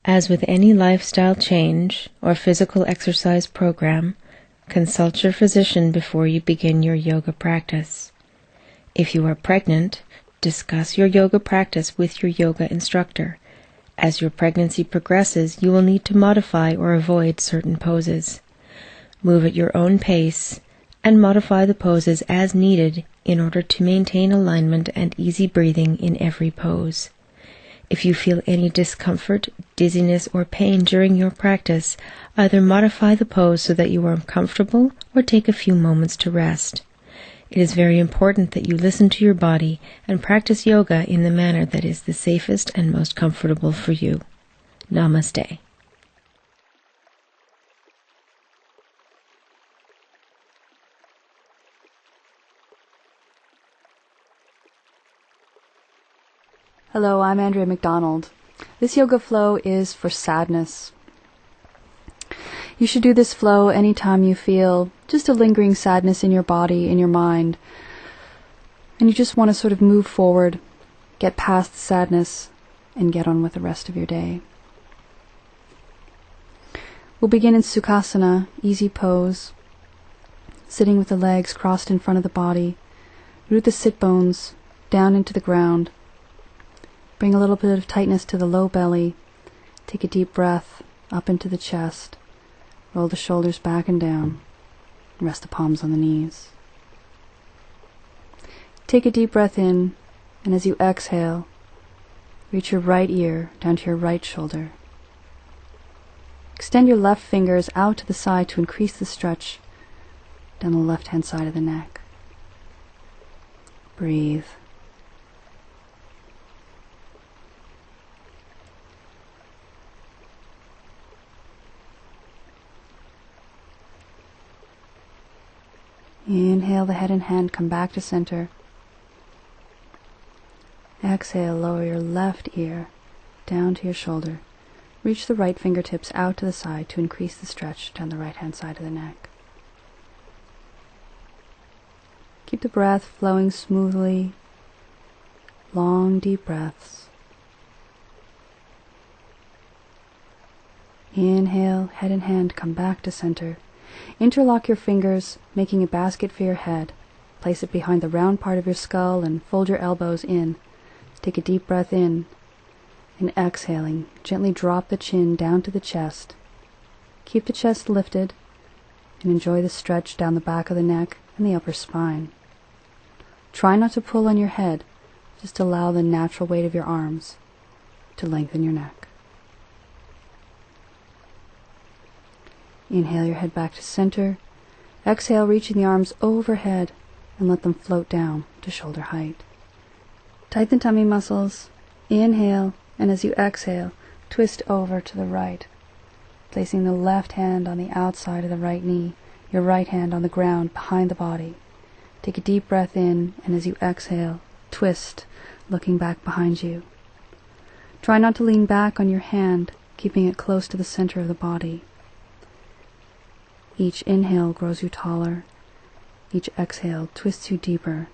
As with any lifestyle change or physical exercise program, consult your physician before you begin your yoga practice. If you are pregnant, discuss your yoga practice with your yoga instructor. As your pregnancy progresses, you will need to modify or avoid certain poses. Move at your own pace and modify the poses as needed in order to maintain alignment and easy breathing in every pose. If you feel any discomfort, dizziness, or pain during your practice, either modify the pose so that you are comfortable or take a few moments to rest. It is very important that you listen to your body and practice yoga in the manner that is the safest and most comfortable for you. Namaste. Hello, I'm Andrea McDonald. This yoga flow is for sadness. You should do this flow anytime you feel just a lingering sadness in your body, in your mind, and you just want to sort of move forward, get past the sadness, and get on with the rest of your day. We'll begin in Sukhasana, easy pose, sitting with the legs crossed in front of the body. Root the sit bones down into the ground. Bring a little bit of tightness to the low belly. Take a deep breath up into the chest. Roll the shoulders back and down. Rest the palms on the knees. Take a deep breath in, and as you exhale, reach your right ear down to your right shoulder. Extend your left fingers out to the side to increase the stretch down the left-hand side of the neck. Breathe. Inhale the head and hand, come back to center. Exhale, lower your left ear down to your shoulder. Reach the right fingertips out to the side to increase the stretch down the right-hand side of the neck. Keep the breath flowing smoothly. Long, deep breaths. Inhale, head and hand, come back to center. Interlock your fingers, making a basket for your head. Place it behind the round part of your skull and fold your elbows in. Take a deep breath in, and exhaling, gently drop the chin down to the chest. Keep the chest lifted, and enjoy the stretch down the back of the neck and the upper spine. Try not to pull on your head, just allow the natural weight of your arms to lengthen your neck. Inhale your head back to center. Exhale, reaching the arms overhead and let them float down to shoulder height. Tighten the tummy muscles. Inhale, and as you exhale, twist over to the right, placing the left hand on the outside of the right knee, your right hand on the ground behind the body. Take a deep breath in, and as you exhale, twist, looking back behind you. Try not to lean back on your hand, keeping it close to the center of the body. Each inhale grows you taller. Each exhale twists you deeper.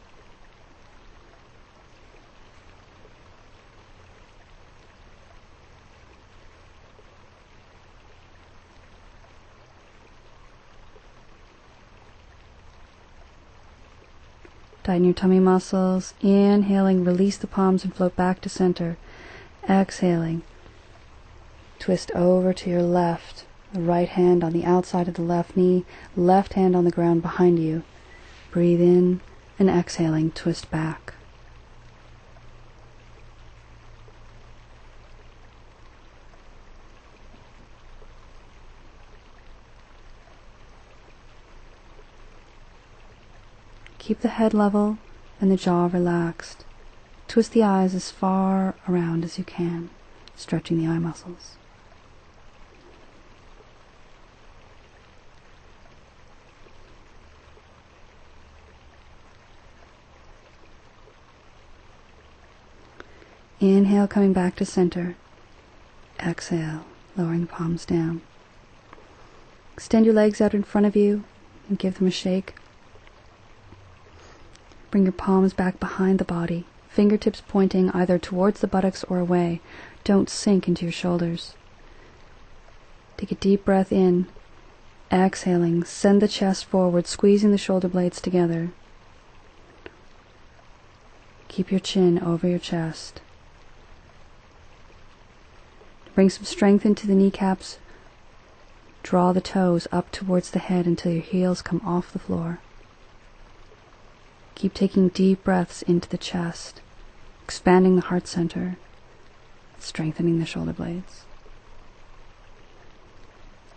Tighten your tummy muscles. Inhaling, release the palms and float back to center. Exhaling, twist over to your left. The right hand on the outside of the left knee, left hand on the ground behind you. Breathe in, and exhaling, twist back. Keep the head level and the jaw relaxed. Twist the eyes as far around as you can, stretching the eye muscles. Inhale, coming back to center. Exhale, lowering the palms down. Extend your legs out in front of you and give them a shake. Bring your palms back behind the body, fingertips pointing either towards the buttocks or away. Don't sink into your shoulders. Take a deep breath in. Exhaling, send the chest forward, squeezing the shoulder blades together. Keep your chin over your chest. Bring some strength into the kneecaps. Draw the toes up towards the head until your heels come off the floor. Keep taking deep breaths into the chest, expanding the heart center, strengthening the shoulder blades.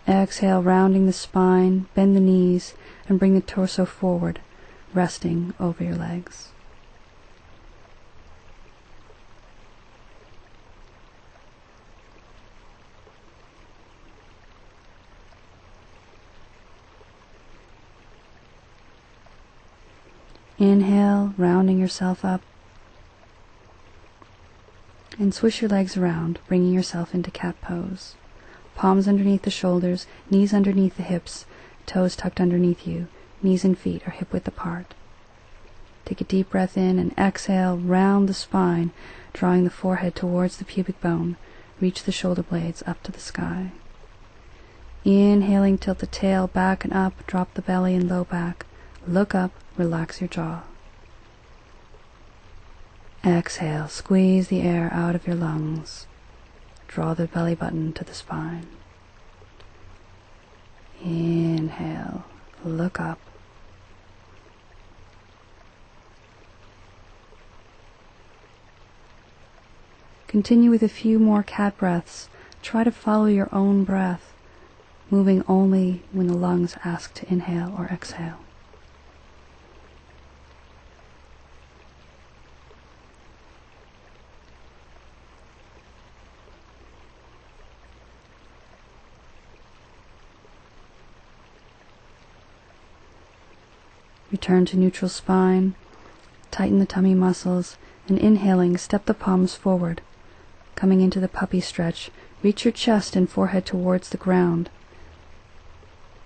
Exhale, rounding the spine, bend the knees, and bring the torso forward, resting over your legs. Inhale, rounding yourself up. And swish your legs around, bringing yourself into cat pose. Palms underneath the shoulders, knees underneath the hips, toes tucked underneath you, knees and feet are hip-width apart. Take a deep breath in and exhale, round the spine, drawing the forehead towards the pubic bone. Reach the shoulder blades up to the sky. Inhaling, tilt the tail back and up, drop the belly and low back. Look up, relax your jaw. Exhale, squeeze the air out of your lungs. Draw the belly button to the spine. Inhale, look up. Continue with a few more cat breaths. Try to follow your own breath, moving only when the lungs ask to inhale or exhale. Return to neutral spine, tighten the tummy muscles, and inhaling, step the palms forward. Coming into the puppy stretch, reach your chest and forehead towards the ground.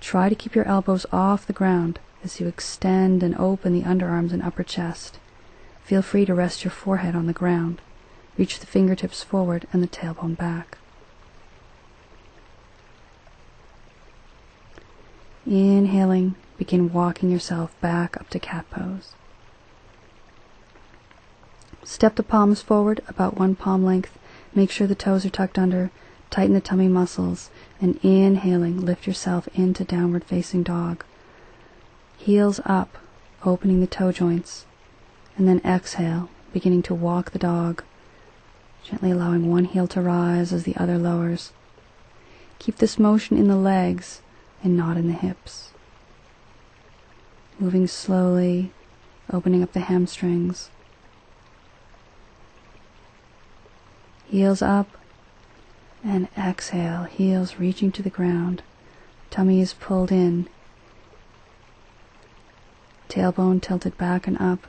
Try to keep your elbows off the ground as you extend and open the underarms and upper chest. Feel free to rest your forehead on the ground. Reach the fingertips forward and the tailbone back. Inhaling, begin walking yourself back up to cat pose. Step the palms forward about 1 palm length. Make sure the toes are tucked under. Tighten the tummy muscles. And inhaling, lift yourself into downward facing dog. Heels up, opening the toe joints. And then exhale, beginning to walk the dog, gently allowing one heel to rise as the other lowers. Keep this motion in the legs and not in the hips. Moving slowly, opening up the hamstrings. Heels up, and exhale, heels reaching to the ground. Tummy is pulled in. Tailbone tilted back and up.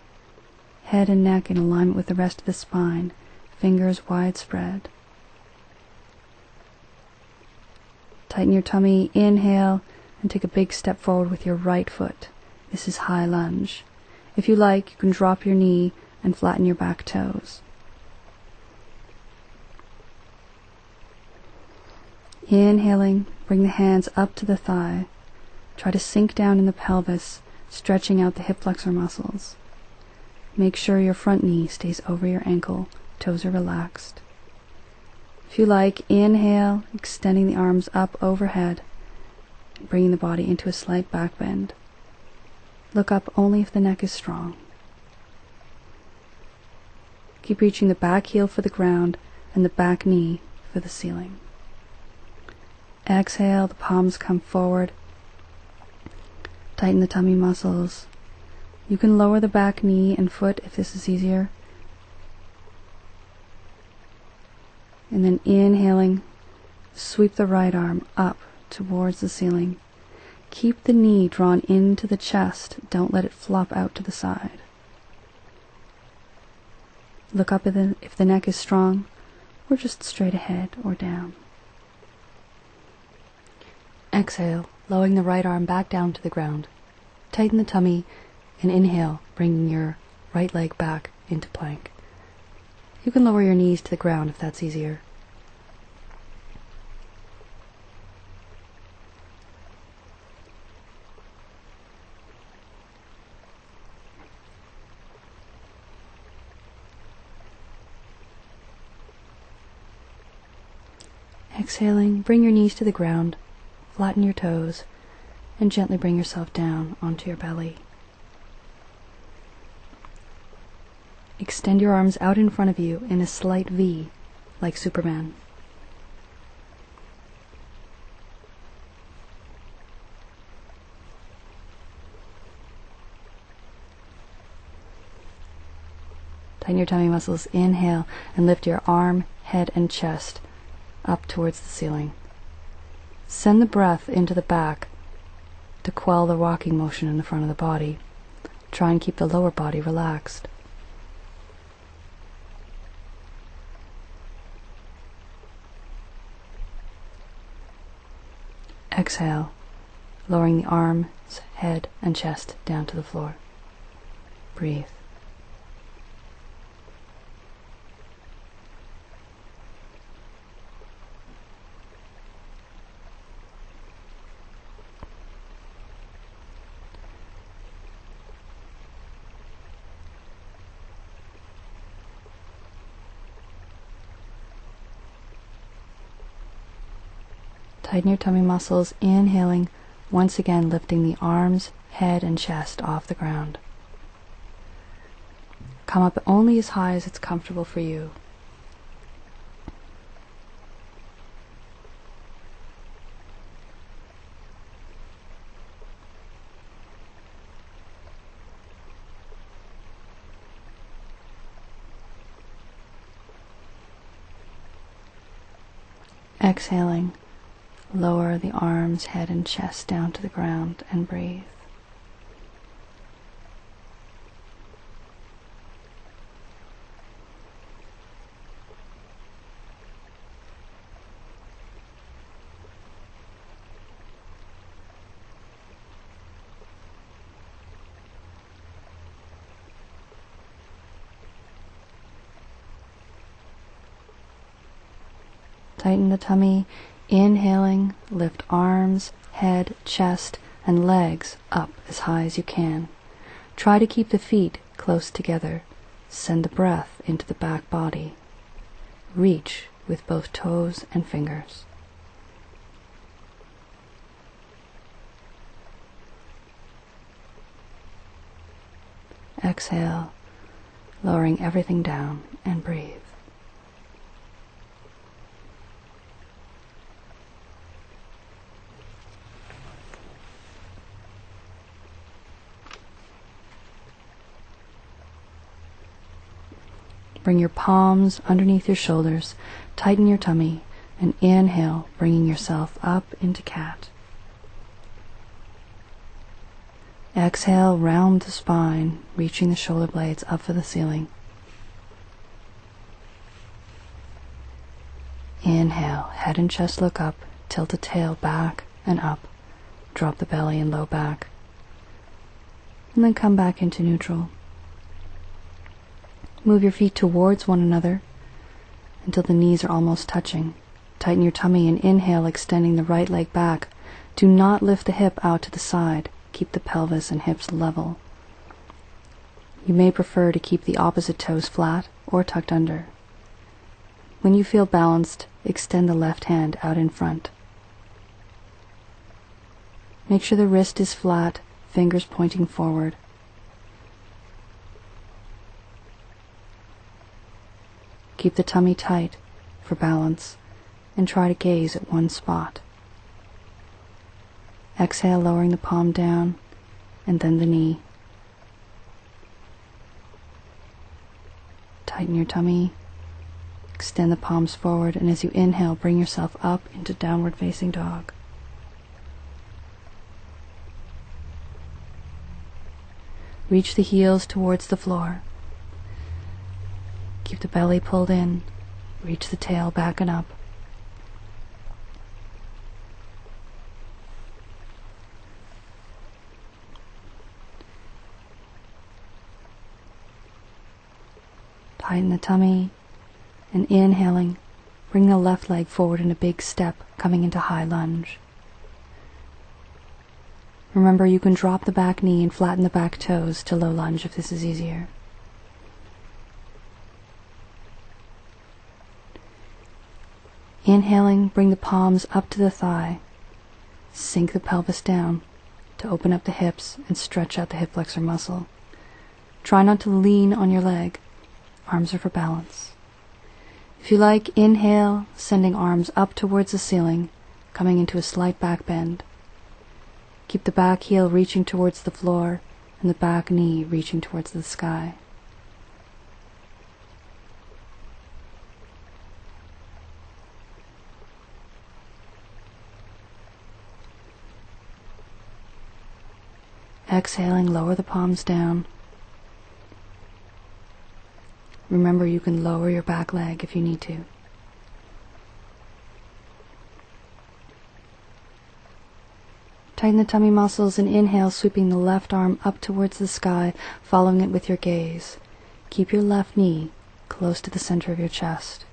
Head and neck in alignment with the rest of the spine. Fingers widespread. Tighten your tummy, inhale, and take a big step forward with your right foot. This is high lunge. If you like, you can drop your knee and flatten your back toes. Inhaling, bring the hands up to the thigh. Try to sink down in the pelvis, stretching out the hip flexor muscles. Make sure your front knee stays over your ankle, toes are relaxed. If you like, inhale, extending the arms up overhead, and bringing the body into a slight back bend. Look up only if the neck is strong. Keep reaching the back heel for the ground and the back knee for the ceiling. Exhale, the palms come forward. Tighten the tummy muscles. You can lower the back knee and foot if this is easier. And then inhaling, sweep the right arm up towards the ceiling. Keep the knee drawn into the chest. Don't let it flop out to the side. Look up if the neck is strong, or just straight ahead or down. Exhale, lowering the right arm back down to the ground. Tighten the tummy and inhale, bringing your right leg back into plank. You can lower your knees to the ground if that's easier. Exhaling, bring your knees to the ground, flatten your toes, and gently bring yourself down onto your belly. Extend your arms out in front of you in a slight V, like Superman. Tighten your tummy muscles. Inhale and lift your arm, head, and chest up towards the ceiling. Send the breath into the back to quell the rocking motion in the front of the body. Try and keep the lower body relaxed. Exhale, lowering the arms, head, and chest down to the floor. Breathe. Tighten your tummy muscles, inhaling, once again lifting the arms, head, and chest off the ground. Come up only as high as it's comfortable for you. Exhaling, lower the arms, head, and chest down to the ground and breathe. Tighten the tummy. Inhaling, lift arms, head, chest, and legs up as high as you can. Try to keep the feet close together. Send the breath into the back body. Reach with both toes and fingers. Exhale, lowering everything down, and breathe. Bring your palms underneath your shoulders, tighten your tummy, and inhale, bringing yourself up into cat. Exhale, round the spine, reaching the shoulder blades up for the ceiling. Inhale, head and chest look up, tilt the tail back and up, drop the belly and low back, and then come back into neutral. Move your feet towards one another until the knees are almost touching. Tighten your tummy and inhale, extending the right leg back. Do not lift the hip out to the side. Keep the pelvis and hips level. You may prefer to keep the opposite toes flat or tucked under. When you feel balanced, extend the left hand out in front. Make sure the wrist is flat, fingers pointing forward. Keep the tummy tight for balance and try to gaze at one spot. Exhale, lowering the palm down and then the knee. Tighten your tummy, extend the palms forward, and as you inhale, bring yourself up into downward facing dog. Reach the heels towards the floor. Keep the belly pulled in. Reach the tail back and up. Tighten the tummy, and inhaling, bring the left leg forward in a big step, coming into high lunge. Remember, you can drop the back knee and flatten the back toes to low lunge if this is easier. Inhaling, bring the palms up to the thigh. Sink the pelvis down to open up the hips and stretch out the hip flexor muscle. Try not to lean on your leg. Arms are for balance. If you like, inhale, sending arms up towards the ceiling, coming into a slight back bend. Keep the back heel reaching towards the floor and the back knee reaching towards the sky. Exhaling, lower the palms down. Remember, you can lower your back leg if you need to. Tighten the tummy muscles and inhale, sweeping the left arm up towards the sky, following it with your gaze. Keep your left knee close to the center of your chest.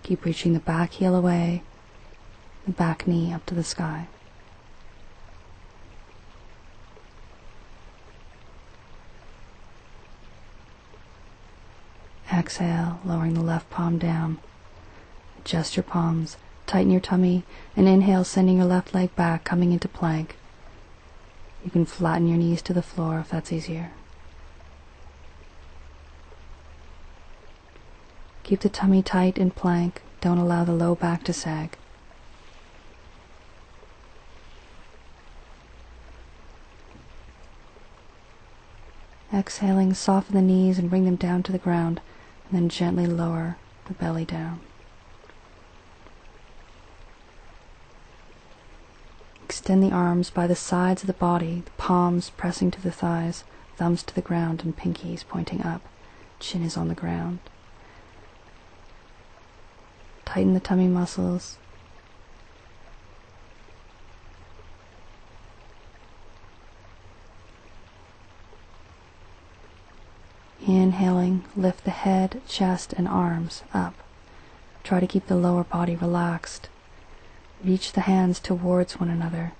Keep reaching the back heel away, the back knee up to the sky. Exhale, lowering the left palm down. Adjust your palms, tighten your tummy, and inhale, sending your left leg back, coming into plank. You can flatten your knees to the floor if that's easier. Keep the tummy tight in plank. Don't allow the low back to sag. Exhaling, soften the knees and bring them down to the ground, and then gently lower the belly down. Extend the arms by the sides of the body, the palms pressing to the thighs, thumbs to the ground and pinkies pointing up. Chin is on the ground. Tighten the tummy muscles. Inhaling, lift the head, chest, and arms up. Try to keep the lower body relaxed. Reach the hands towards one another,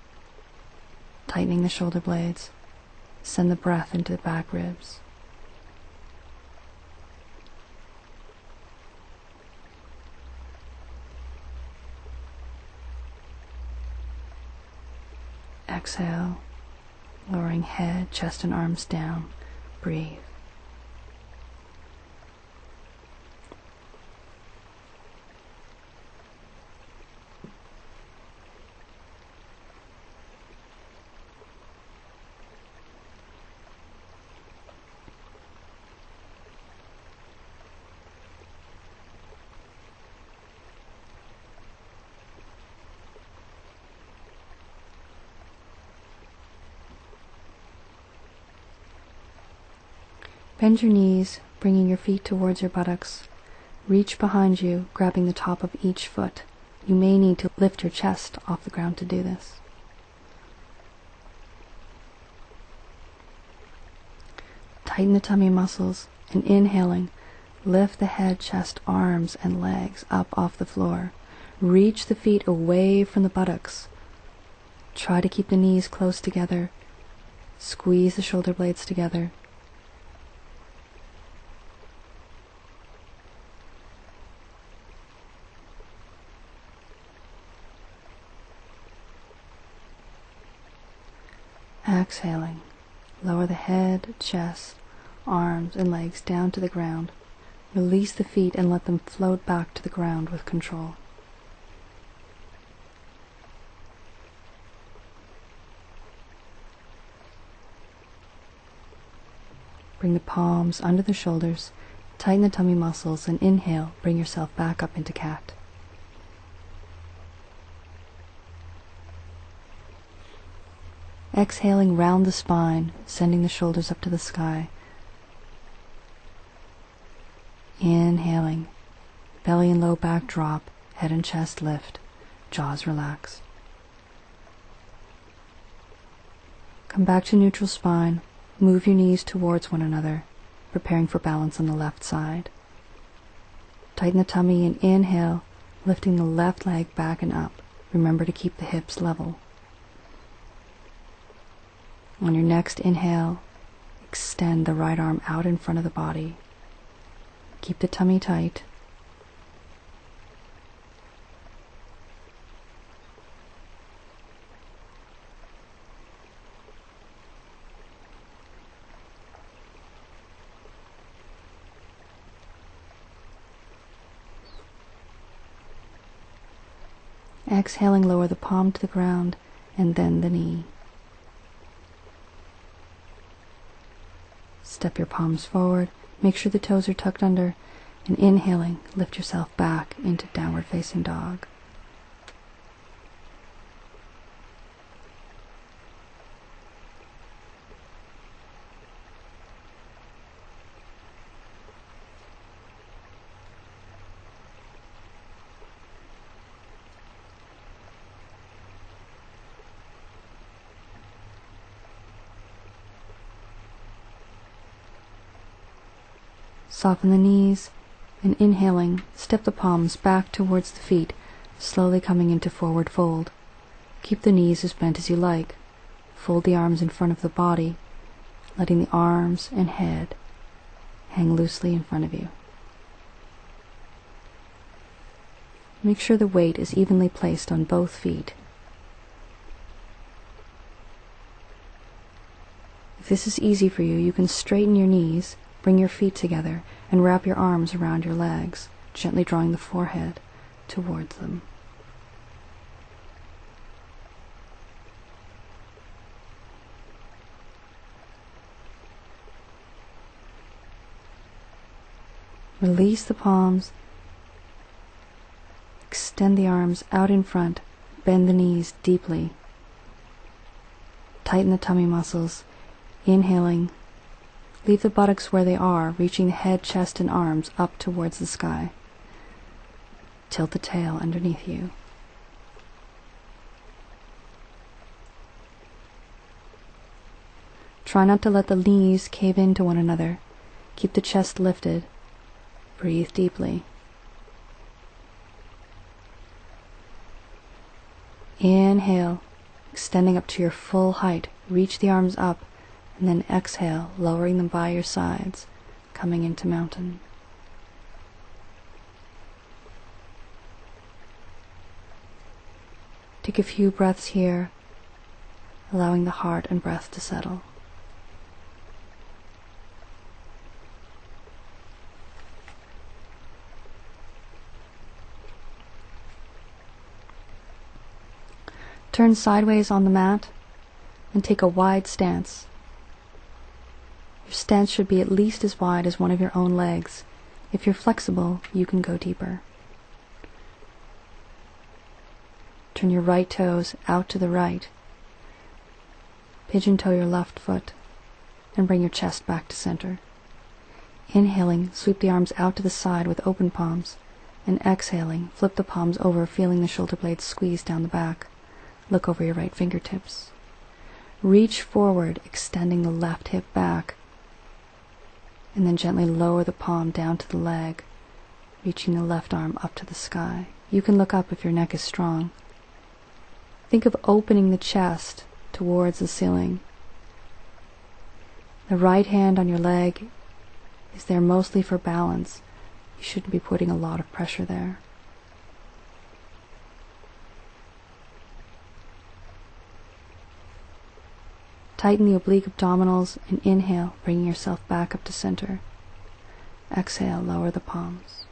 tightening the shoulder blades. Send the breath into the back ribs. Exhale, lowering head, chest, and arms down. Breathe. Bend your knees, bringing your feet towards your buttocks. Reach behind you, grabbing the top of each foot. You may need to lift your chest off the ground to do this. Tighten the tummy muscles, and inhaling, lift the head, chest, arms, and legs up off the floor. Reach the feet away from the buttocks. Try to keep the knees close together. Squeeze the shoulder blades together. Exhaling, lower the head, chest, arms, and legs down to the ground. Release the feet and let them float back to the ground with control. Bring the palms under the shoulders, tighten the tummy muscles, and inhale, bring yourself back up into cat. Exhaling, round the spine, sending the shoulders up to the sky. Inhaling, belly and low back drop, head and chest lift, jaws relax. Come back to neutral spine, move your knees towards one another, preparing for balance on the left side. Tighten the tummy and inhale, lifting the left leg back and up. Remember to keep the hips level. On your next inhale, extend the right arm out in front of the body. Keep the tummy tight. Exhaling, lower the palm to the ground and then the knee. Step your palms forward, make sure the toes are tucked under, and inhaling, lift yourself back into downward facing dog. Soften the knees, and inhaling, step the palms back towards the feet, slowly coming into forward fold. Keep the knees as bent as you like. Fold the arms in front of the body, letting the arms and head hang loosely in front of you. Make sure the weight is evenly placed on both feet. If this is easy for you, you can straighten your knees, bring your feet together, and wrap your arms around your legs, gently drawing the forehead towards them. Release the palms, extend the arms out in front, bend the knees deeply, tighten the tummy muscles, inhaling. Leave the buttocks where they are, reaching the head, chest, and arms up towards the sky. Tilt the tail underneath you. Try not to let the knees cave into one another. Keep the chest lifted. Breathe deeply. Inhale, extending up to your full height. Reach the arms up. And then exhale, lowering them by your sides, coming into mountain. Take a few breaths here, allowing the heart and breath to settle. Turn sideways on the mat and take a wide stance. Your stance should be at least as wide as one of your own legs. If you're flexible, you can go deeper. Turn your right toes out to the right. Pigeon toe your left foot and bring your chest back to center. Inhaling, sweep the arms out to the side with open palms, and exhaling, flip the palms over, feeling the shoulder blades squeeze down the back. Look over your right fingertips. Reach forward, extending the left hip back, and then gently lower the palm down to the leg, reaching the left arm up to the sky. You can look up if your neck is strong. Think of opening the chest towards the ceiling. The right hand on your leg is there mostly for balance. You shouldn't be putting a lot of pressure there. Tighten the oblique abdominals and inhale, bringing yourself back up to center. Exhale, lower the palms.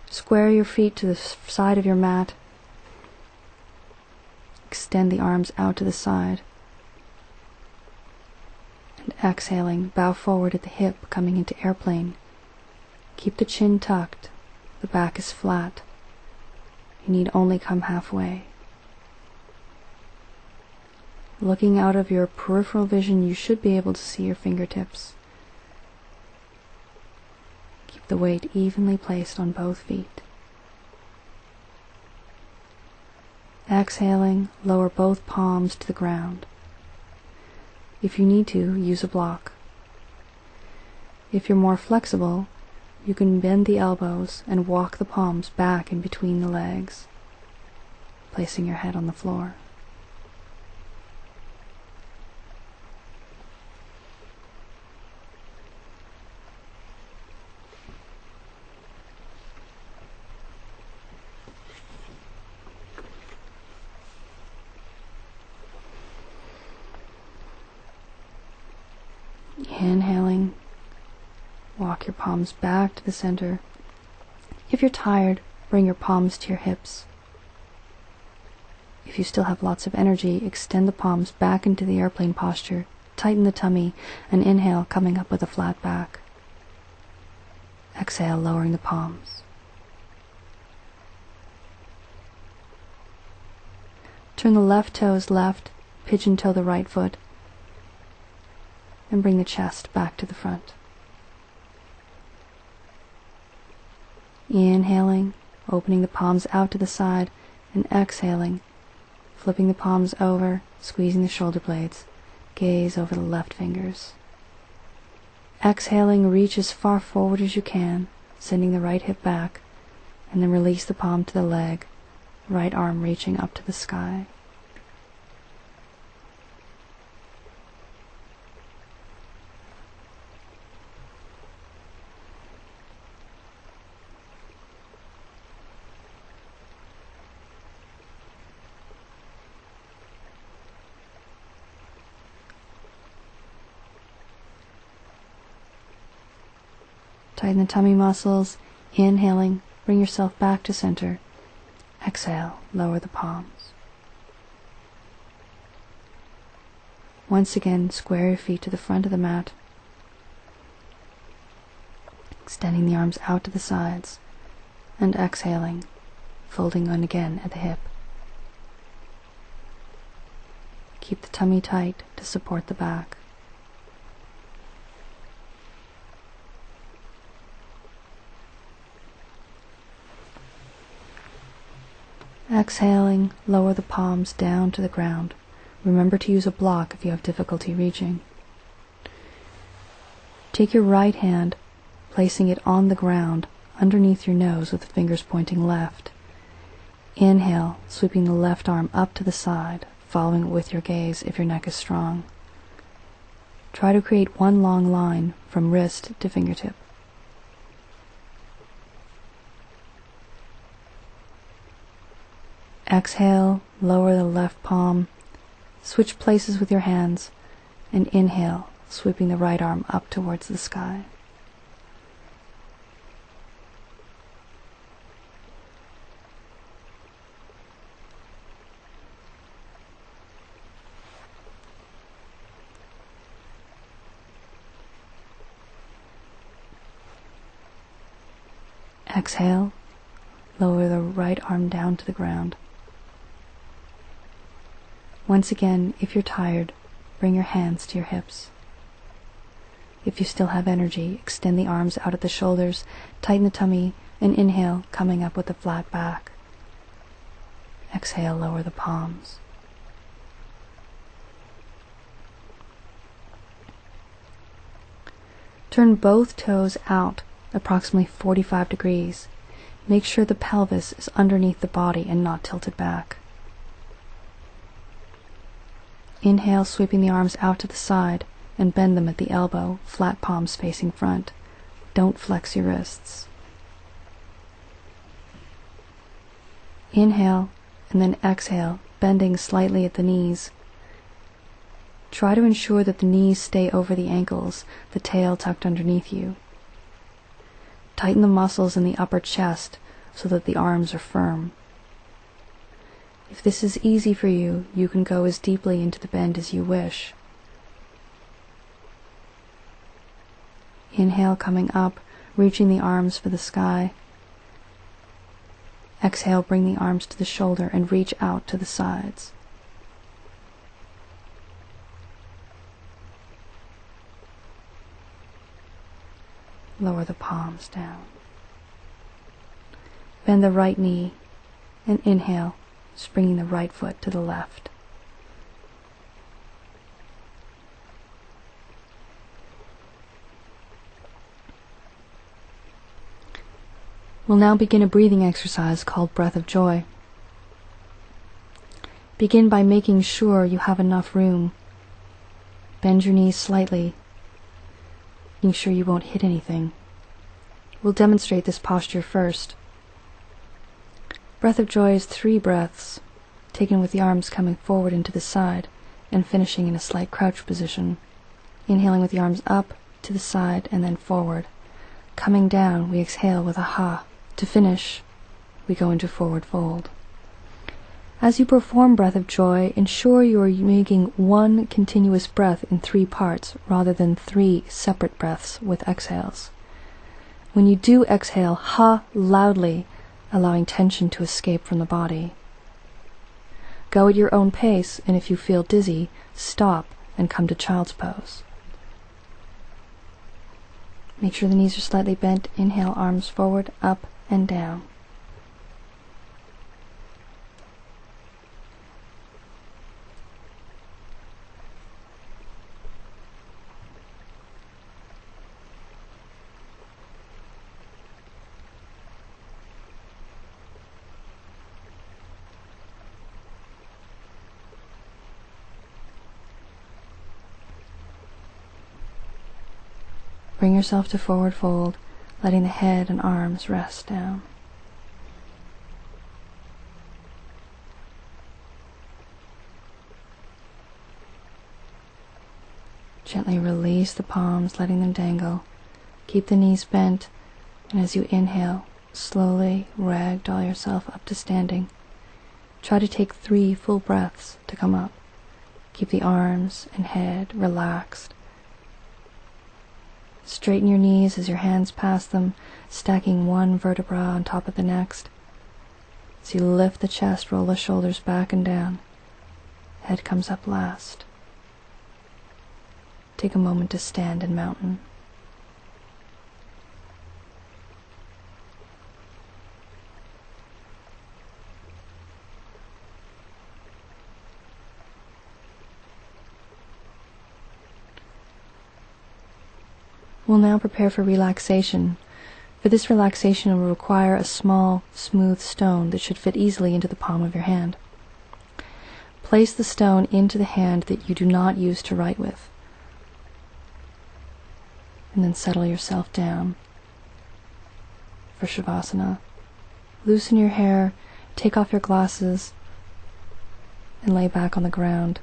Square your feet to the side of your mat. Extend the arms out to the side. And exhaling, bow forward at the hip, coming into airplane. Keep the chin tucked. The back is flat. You need only come halfway. Looking out of your peripheral vision, you should be able to see your fingertips. Keep the weight evenly placed on both feet. Exhaling, lower both palms to the ground. If you need to, use a block. If you're more flexible, you can bend the elbows and walk the palms back in between the legs, placing your head on the floor. Inhaling, walk your palms back to the center. If you're tired, bring your palms to your hips. If you still have lots of energy, extend the palms back into the airplane posture, tighten the tummy, and inhale, coming up with a flat back. Exhale, lowering the palms. Turn the left toes left, pigeon toe the right foot, and bring the chest back to the front. Inhaling, opening the palms out to the side, and exhaling, flipping the palms over, squeezing the shoulder blades, gaze over the left fingers. Exhaling, reach as far forward as you can, sending the right hip back, and then release the palm to the leg, right arm reaching up to the sky. Tighten the tummy muscles. Inhaling, bring yourself back to center. Exhale, lower the palms. Once again, square your feet to the front of the mat, extending the arms out to the sides, and exhaling, folding on again at the hip. Keep the tummy tight to support the back. Exhaling, lower the palms down to the ground. Remember to use a block if you have difficulty reaching. Take your right hand, placing it on the ground underneath your nose with the fingers pointing left. Inhale, sweeping the left arm up to the side, following it with your gaze if your neck is strong. Try to create one long line from wrist to fingertip. Exhale, lower the left palm, switch places with your hands, and inhale, sweeping the right arm up towards the sky. Exhale, lower the right arm down to the ground. Once again, if you're tired, bring your hands to your hips. If you still have energy, extend the arms out at the shoulders, tighten the tummy, and inhale, coming up with a flat back. Exhale, lower the palms. Turn both toes out approximately 45 degrees. Make sure the pelvis is underneath the body and not tilted back. Inhale, sweeping the arms out to the side and bend them at the elbow, flat palms facing front. Don't flex your wrists. Inhale and then exhale, bending slightly at the knees. Try to ensure that the knees stay over the ankles, the tail tucked underneath you. Tighten the muscles in the upper chest so that the arms are firm. If this is easy for you, you can go as deeply into the bend as you wish. Inhale, coming up, reaching the arms for the sky. Exhale, bring the arms to the shoulder and reach out to the sides. Lower the palms down. Bend the right knee and inhale, springing the right foot to the left. We'll now begin a breathing exercise called Breath of Joy. Begin by making sure you have enough room. Bend your knees slightly, making sure you won't hit anything. We'll demonstrate this posture first. Breath of Joy is 3 breaths, taken with the arms coming forward and to the side, and finishing in a slight crouch position. Inhaling with the arms up, to the side, and then forward. Coming down, we exhale with a ha. To finish, we go into forward fold. As you perform breath of joy, ensure you are making one continuous breath in 3 parts rather than 3 separate breaths with exhales. When you do exhale, ha loudly, allowing tension to escape from the body. Go at your own pace, and if you feel dizzy, stop and come to child's pose. Make sure the knees are slightly bent. Inhale, arms forward, up and down. Bring yourself to forward fold, letting the head and arms rest down. Gently release the palms, letting them dangle. Keep the knees bent, and as you inhale, slowly ragdoll yourself up to standing. Try to take 3 full breaths to come up. Keep the arms and head relaxed. Straighten your knees as your hands pass them, stacking one vertebra on top of the next. As you lift the chest, roll the shoulders back and down. Head comes up last. Take a moment to stand in mountain. We'll now prepare for relaxation. For this relaxation, it will require a small, smooth stone that should fit easily into the palm of your hand. Place the stone into the hand that you do not use to write with, and then settle yourself down for Shavasana. Loosen your hair, take off your glasses, and lay back on the ground.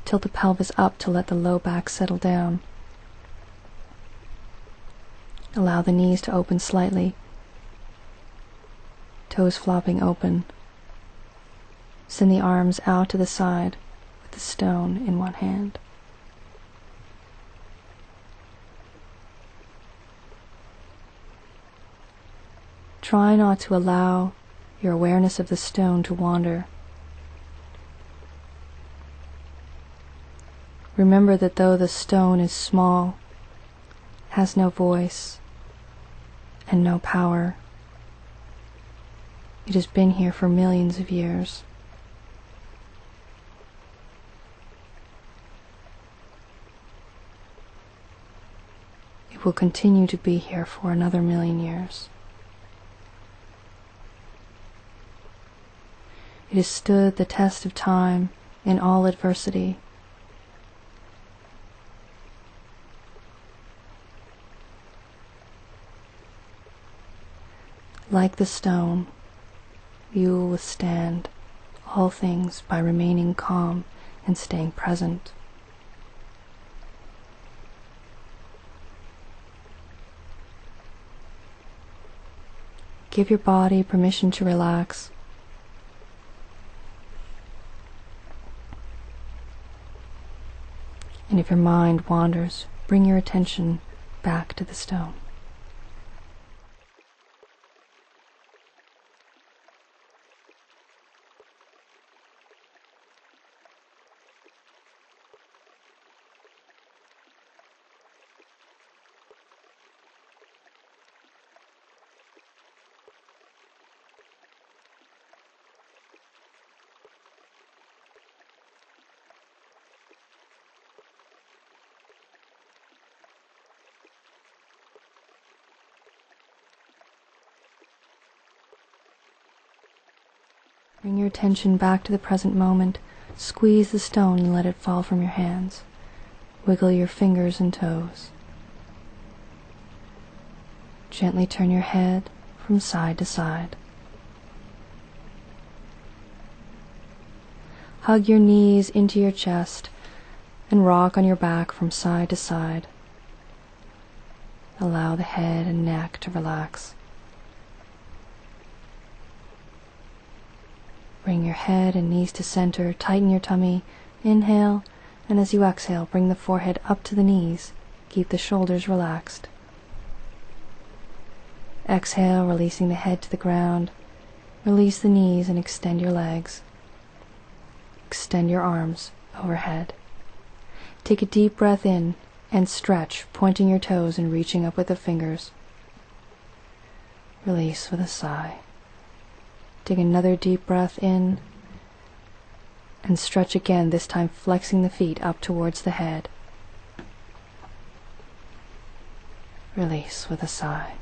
Tilt the pelvis up to let the low back settle down. Allow the knees to open slightly, toes flopping open. Send the arms out to the side with the stone in one hand. Try not to allow your awareness of the stone to wander. Remember that though the stone is small, has no voice, and no power, it has been here for millions of years. It will continue to be here for another 1,000,000 years. It has stood the test of time in all adversity. Like the stone, you will withstand all things by remaining calm and staying present. Give your body permission to relax. And if your mind wanders, bring your attention back to the stone. Bring your attention back to the present moment. Squeeze the stone and let it fall from your hands. Wiggle your fingers and toes. Gently turn your head from side to side. Hug your knees into your chest. and rock on your back from side to side. Allow the head and neck to relax. Bring your head and knees to center, tighten your tummy, inhale, and as you exhale, bring the forehead up to the knees, keep the shoulders relaxed. Exhale, releasing the head to the ground, release the knees and extend your legs. Extend your arms overhead. Take a deep breath in and stretch, pointing your toes and reaching up with the fingers. Release with a sigh. Take another deep breath in and stretch again, this time flexing the feet up towards the head. Release with a sigh.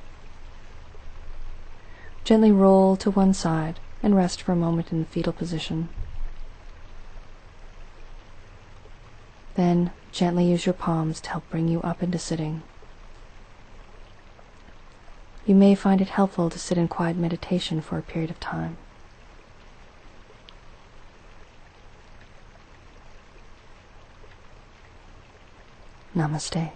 Gently roll to one side and rest for a moment in the fetal position. Then gently use your palms to help bring you up into sitting. You may find it helpful to sit in quiet meditation for a period of time. Namaste.